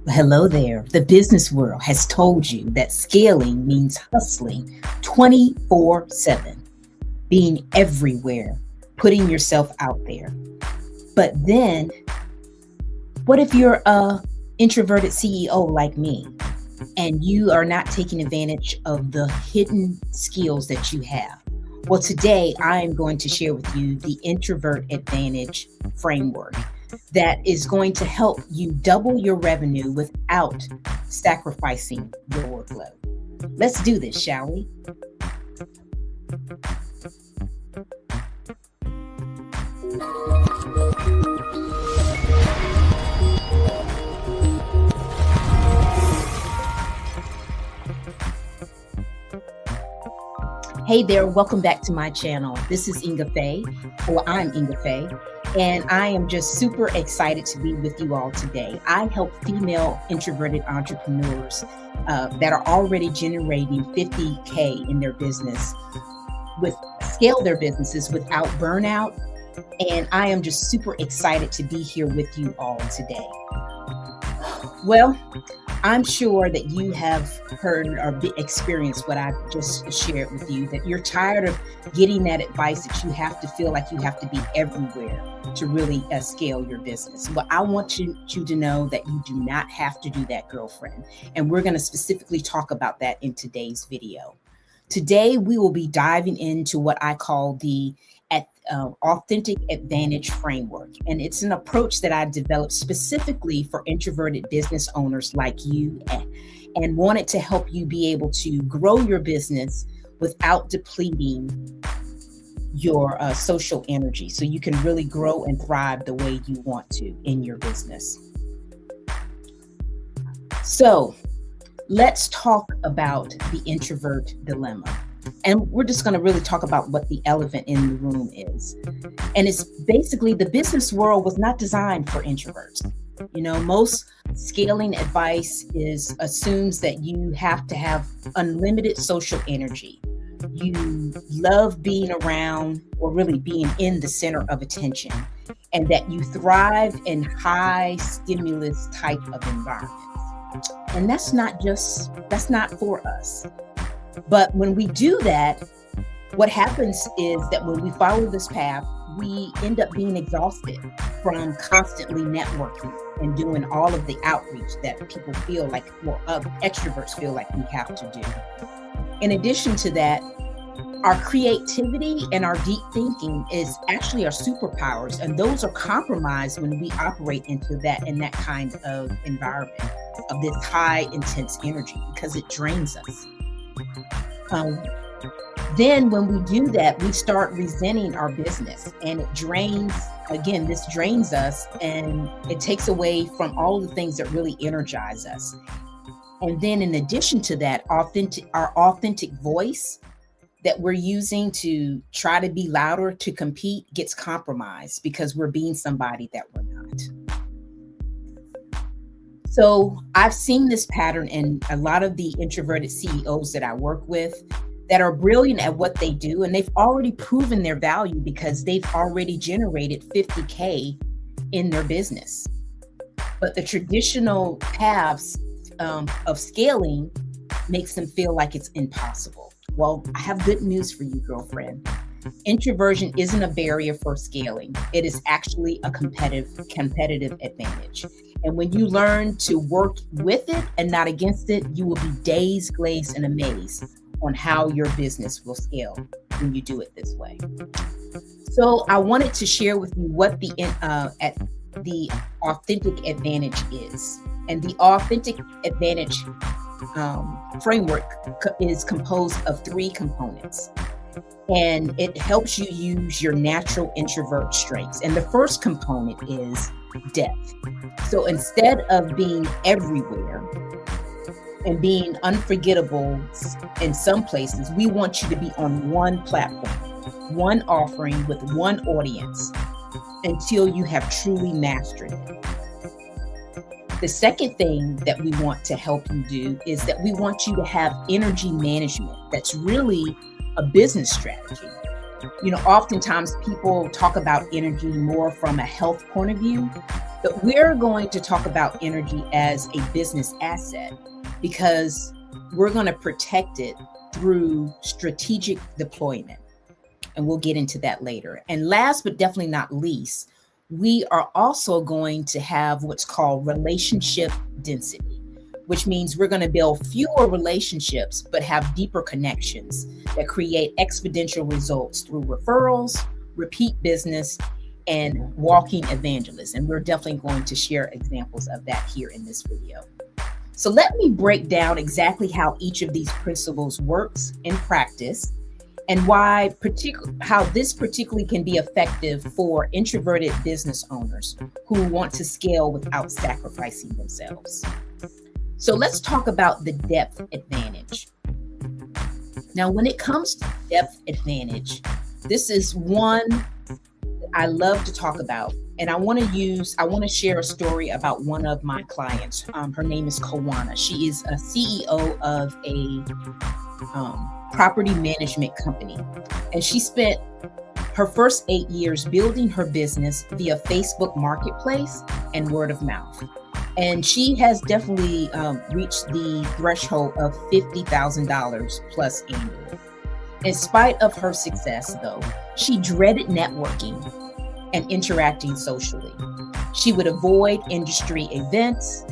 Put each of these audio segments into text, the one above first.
Hello there. The business world has told you that scaling means hustling 24/7, being everywhere, putting yourself out there. But then, what if you're a introverted CEO like me and you are not taking advantage of the hidden skills that you have? Well, today I am going to share with you the Introvert Advantage framework that is going to help you double your revenue without sacrificing your workload. Let's do this, shall we? Hey there, welcome back to my channel. This is Ingafay, or I'm Ingafay, and I am just super excited to be with you all today. I help female introverted entrepreneurs that are already generating 50K in their business with scale their businesses without burnout, and I am just super excited to be here with you all today. Well, I'm sure that you have heard or experienced what I've just shared with you, that you're tired of getting that advice that you have to feel like you have to be everywhere to really scale your business. But I want you to know that you do not have to do that, girlfriend. And we're going to specifically talk about that in today's video. Today, we will be diving into what I call the Authentic Advantage framework. And it's an approach that I developed specifically for introverted business owners like you and wanted to help you be able to grow your business without depleting your social energy so you can really grow and thrive the way you want to in your business. So let's talk about the introvert dilemma. And we're just going to really talk about what the elephant in the room is. And it's basically the business world was not designed for introverts. You know, most scaling advice assumes that you have to have unlimited social energy. You love being around or really being in the center of attention, and that you thrive in high stimulus type of environments. And that's not for us. But when we do that, what happens is that when we follow this path, we end up being exhausted from constantly networking and doing all of the outreach that people feel like, extroverts feel like we have to do. In addition to that, our creativity and our deep thinking is actually our superpowers, and those are compromised when we operate in that kind of environment of this high intense energy, because it drains us. Then when we do that, we start resenting our business, and this drains us, and it takes away from all the things that really energize us. And then in addition to that, our authentic voice that we're using to try to be louder to compete gets compromised because we're being somebody that we're not. So I've seen this pattern in a lot of the introverted CEOs that I work with that are brilliant at what they do, and they've already proven their value because they've already generated 50K in their business. But the traditional paths of scaling makes them feel like it's impossible. Well, I have good news for you, girlfriend. Introversion isn't a barrier for scaling. It is actually a competitive advantage. And when you learn to work with it and not against it, you will be dazed, glazed, and amazed on how your business will scale when you do it this way. So I wanted to share with you what the authentic advantage is. And the authentic advantage framework is composed of 3 components. And it helps you use your natural introvert strengths. And the first component is depth. So instead of being everywhere and being unforgettable in some places, we want you to be on one platform, one offering with one audience until you have truly mastered it. The second thing that we want to help you do is that we want you to have energy management. That's really a business strategy. You know, oftentimes people talk about energy more from a health point of view, But we're going to talk about energy as a business asset because we're going to protect it through strategic deployment. And we'll get into that later. And last but definitely not least, we are also going to have what's called relationship density, which means we're going to build fewer relationships, but have deeper connections that create exponential results through referrals, repeat business, and walking evangelists. And we're definitely going to share examples of that here in this video. So let me break down exactly how each of these principles works in practice and how this particularly can be effective for introverted business owners who want to scale without sacrificing themselves. So let's talk about the depth advantage. Now, when it comes to depth advantage, this is one that I love to talk about. And I want to share a story about one of my clients. Her name is Kawana. She is a CEO of a property management company. And she spent her first 8 years building her business via Facebook Marketplace and word of mouth. And she has definitely reached the threshold of $50,000 plus annually. In spite of her success, though, she dreaded networking and interacting socially. She would avoid industry events.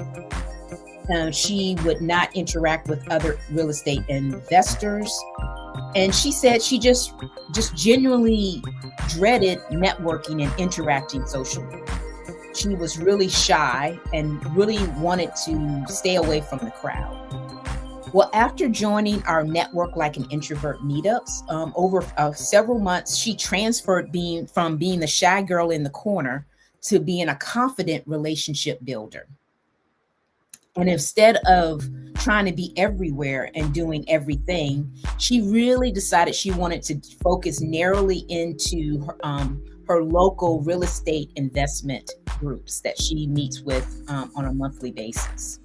She would not interact with other real estate investors. And she said she just genuinely dreaded networking and interacting socially. She was really shy and really wanted to stay away from the crowd. Well, after joining our Network Like an Introvert meetups, over several months, she transferred from being the shy girl in the corner to being a confident relationship builder. And instead of trying to be everywhere and doing everything, she really decided she wanted to focus narrowly into her local real estate investment groups that she meets with on a monthly basis.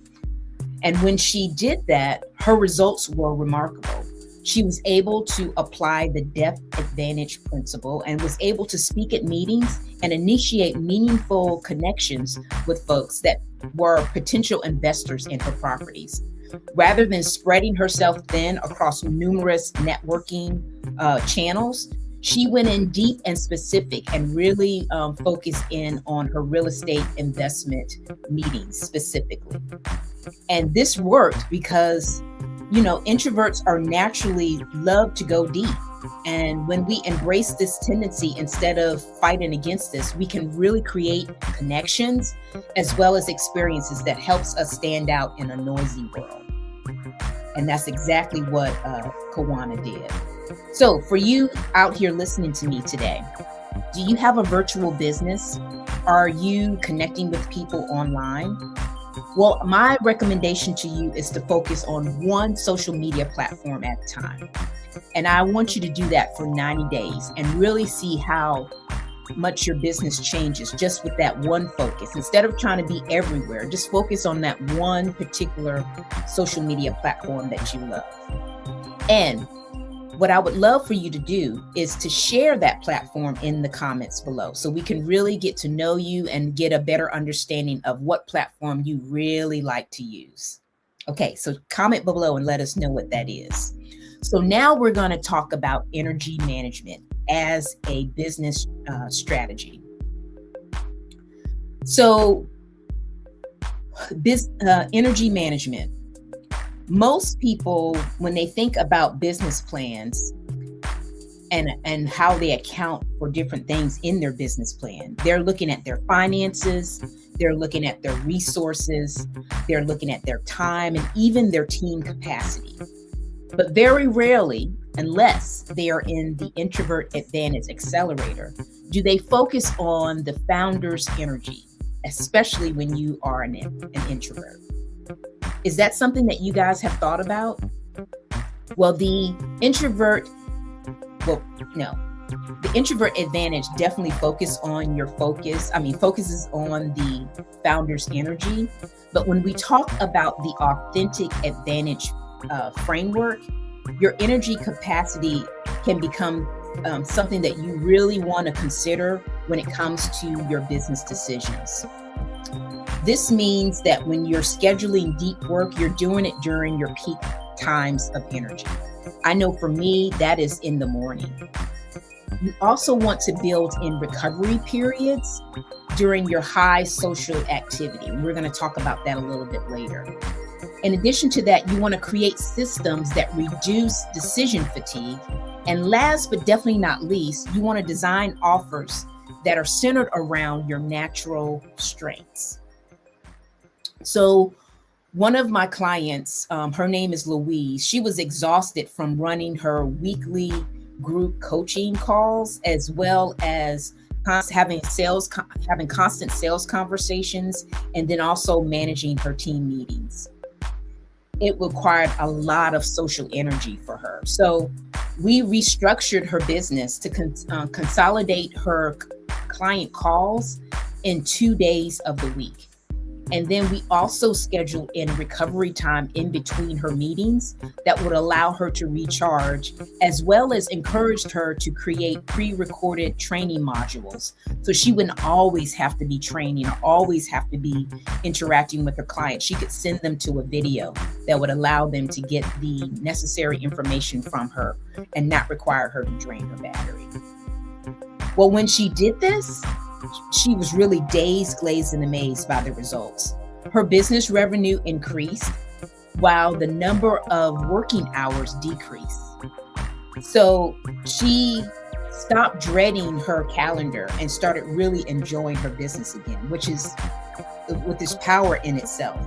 And when she did that, her results were remarkable. She was able to apply the depth advantage principle and was able to speak at meetings and initiate meaningful connections with folks that were potential investors in her properties. Rather than spreading herself thin across numerous networking channels, she went in deep and specific and really focused in on her real estate investment meetings specifically. And this worked because, introverts are naturally love to go deep. And when we embrace this tendency instead of fighting against this, we can really create connections as well as experiences that helps us stand out in a noisy world. And that's exactly what Kawana did. So for you out here listening to me today, do you have a virtual business? Are you connecting with people online? Well, my recommendation to you is to focus on one social media platform at a time. And I want you to do that for 90 days and really see how much your business changes just with that one focus. Instead of trying to be everywhere, just focus on that one particular social media platform that you love. And what I would love for you to do is to share that platform in the comments below so we can really get to know you and get a better understanding of what platform you really like to use. Okay, so comment below and let us know what that is. So now we're going to talk about energy management as a business strategy. So energy management. Most people, when they think about business plans and how they account for different things in their business plan, they're looking at their finances, they're looking at their resources, they're looking at their time and even their team capacity. But very rarely, unless they are in the Introvert Advantage Accelerator, do they focus on the founder's energy, especially when you are an introvert. Is that something that you guys have thought about? Well, the Introvert Advantage definitely focuses on the founder's energy. But when we talk about the authentic advantage framework, your energy capacity can become something that you really want to consider when it comes to your business decisions. This means that when you're scheduling deep work, you're doing it during your peak times of energy. I know for me, that is in the morning. You also want to build in recovery periods during your high social activity. We're going to talk about that a little bit later. In addition to that, you want to create systems that reduce decision fatigue. And last but definitely not least, you want to design offers that are centered around your natural strengths. So one of my clients, her name is Louise. She was exhausted from running her weekly group coaching calls, as well as having constant sales conversations, and then also managing her team meetings. It required a lot of social energy for her. So we restructured her business to consolidate her client calls in 2 days of the week. And then we also scheduled in recovery time in between her meetings that would allow her to recharge, as well as encouraged her to create pre-recorded training modules. So she wouldn't always have to be training or always have to be interacting with her client. She could send them to a video that would allow them to get the necessary information from her and not require her to drain her battery. Well, when she did this, she was really dazed, glazed, and amazed by the results. Her business revenue increased while the number of working hours decreased. So she stopped dreading her calendar and started really enjoying her business again, which is with this power in itself.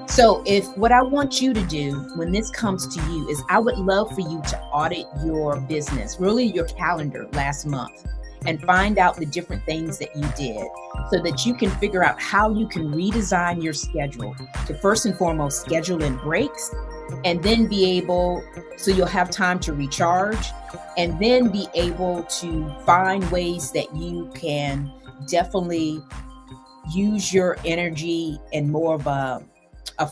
So what I want you to do when this comes to you is I would love for you to audit your business, really your calendar last month, and find out the different things that you did so that you can figure out how you can redesign your schedule to first and foremost schedule in breaks, and then so you'll have time to recharge, and then be able to find ways that you can definitely use your energy in more of a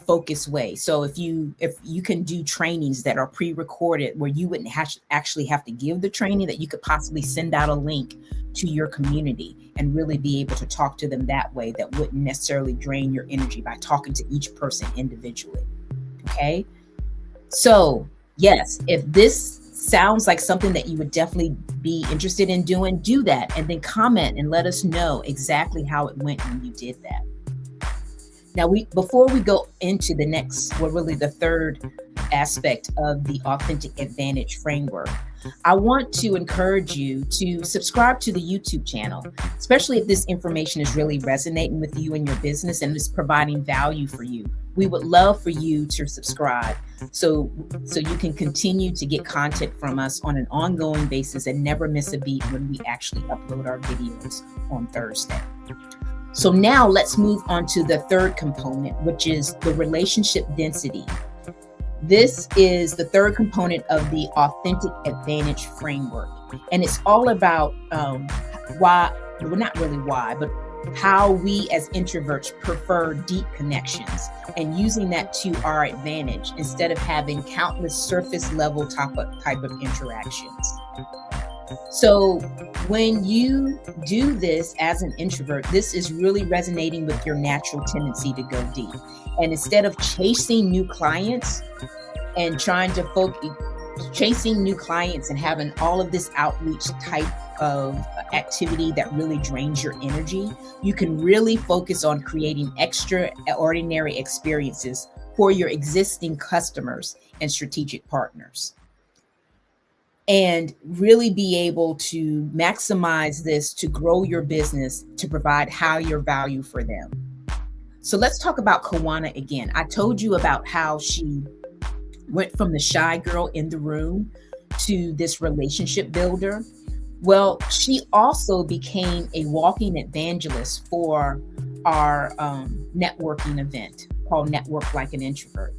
focused way. So if you can do trainings that are pre-recorded where you wouldn't actually have to give the training, that you could possibly send out a link to your community and really be able to talk to them that way, that wouldn't necessarily drain your energy by talking to each person individually. Okay. So yes, if this sounds like something that you would definitely be interested in doing, do that, and then comment and let us know exactly how it went when you did that. Now, before we go into the next, really the third aspect of the Authentic Advantage framework, I want to encourage you to subscribe to the YouTube channel, especially if this information is really resonating with you and your business and is providing value for you. We would love for you to subscribe so you can continue to get content from us on an ongoing basis and never miss a beat when we actually upload our videos on Thursday. So now let's move on to the third component, which is the relationship density. This is the third component of the Authentic Advantage framework. And it's all about how we as introverts prefer deep connections and using that to our advantage instead of having countless surface level type of interactions. So when you do this as an introvert, this is really resonating with your natural tendency to go deep. And instead of chasing new clients and chasing new clients and having all of this outreach type of activity that really drains your energy, you can really focus on creating extraordinary experiences for your existing customers and strategic partners, and really be able to maximize this to grow your business, to provide higher value for them. So let's talk about Kawana again. I told you about how she went from the shy girl in the room to this relationship builder. Well, she also became a walking evangelist for our networking event called Network Like an Introvert.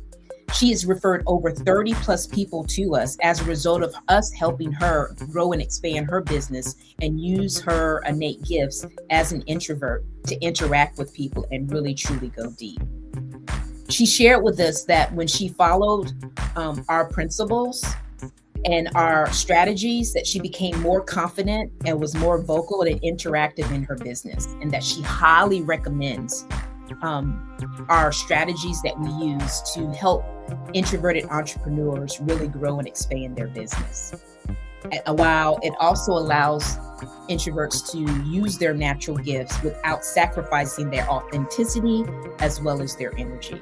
She has referred over 30 plus people to us as a result of us helping her grow and expand her business and use her innate gifts as an introvert to interact with people and really truly go deep. She shared with us that when she followed our principles and our strategies, that she became more confident and was more vocal and interactive in her business, and that she highly recommends are strategies that we use to help introverted entrepreneurs really grow and expand their business. While it also allows introverts to use their natural gifts without sacrificing their authenticity as well as their energy.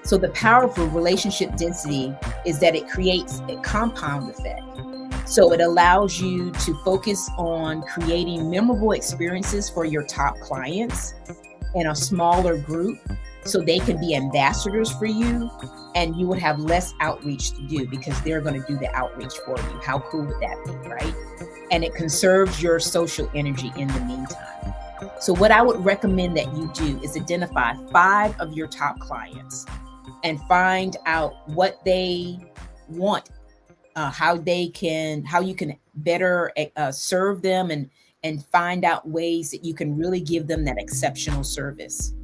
So the power of relationship density is that it creates a compound effect. So it allows you to focus on creating memorable experiences for your top clients in a smaller group so they can be ambassadors for you, and you would have less outreach to do because they're going to do the outreach for you. How cool would that be, right? And it conserves your social energy in the meantime. So what I would recommend that you do is identify 5 of your top clients and find out what they want, how you can better serve them, and find out ways that you can really give them that exceptional service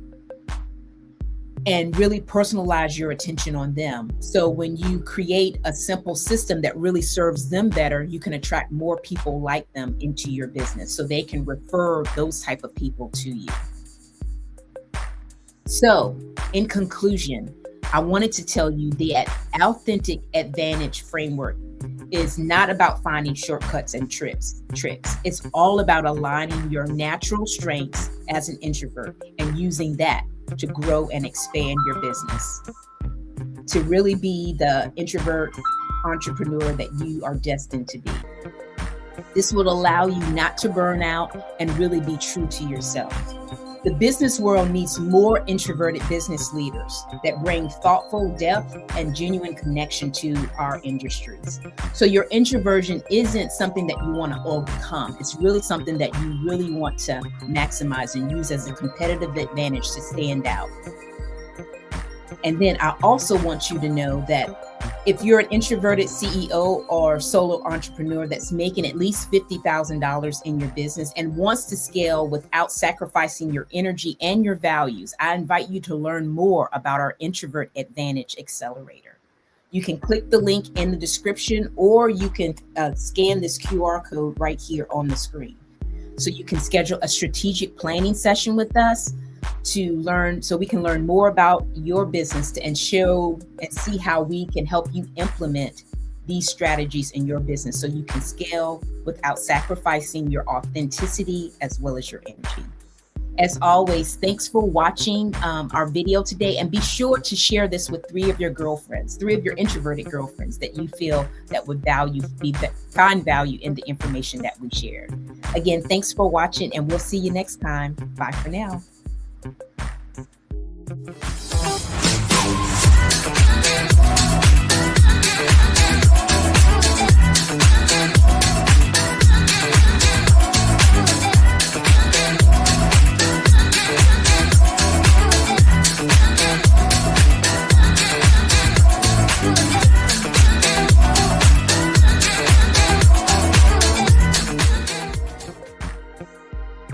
and really personalize your attention on them. So when you create a simple system that really serves them better, you can attract more people like them into your business so they can refer those type of people to you. So in conclusion, I wanted to tell you that Authentic Advantage framework is not about finding shortcuts and tricks. It's all about aligning your natural strengths as an introvert and using that to grow and expand your business, to really be the introvert entrepreneur that you are destined to be. This will allow you not to burn out and really be true to yourself. The business world needs more introverted business leaders that bring thoughtful depth and genuine connection to our industries. So your introversion isn't something that you want to overcome. It's really something that you really want to maximize and use as a competitive advantage to stand out. And then I also want you to know that if you're an introverted CEO or solo entrepreneur that's making at least $50,000 in your business and wants to scale without sacrificing your energy and your values, I invite you to learn more about our Introvert Advantage Accelerator. You can click the link in the description, or you can scan this QR code right here on the screen. So you can schedule a strategic planning session with us to learn, so we can learn more about your business and show and see how we can help you implement these strategies in your business so you can scale without sacrificing your authenticity as well as your energy. As always, thanks for watching our video today, and be sure to share this with 3 of your girlfriends, 3 of your introverted girlfriends that you feel that would find value in the information that we shared. Again, thanks for watching, and we'll see you next time. Bye for now.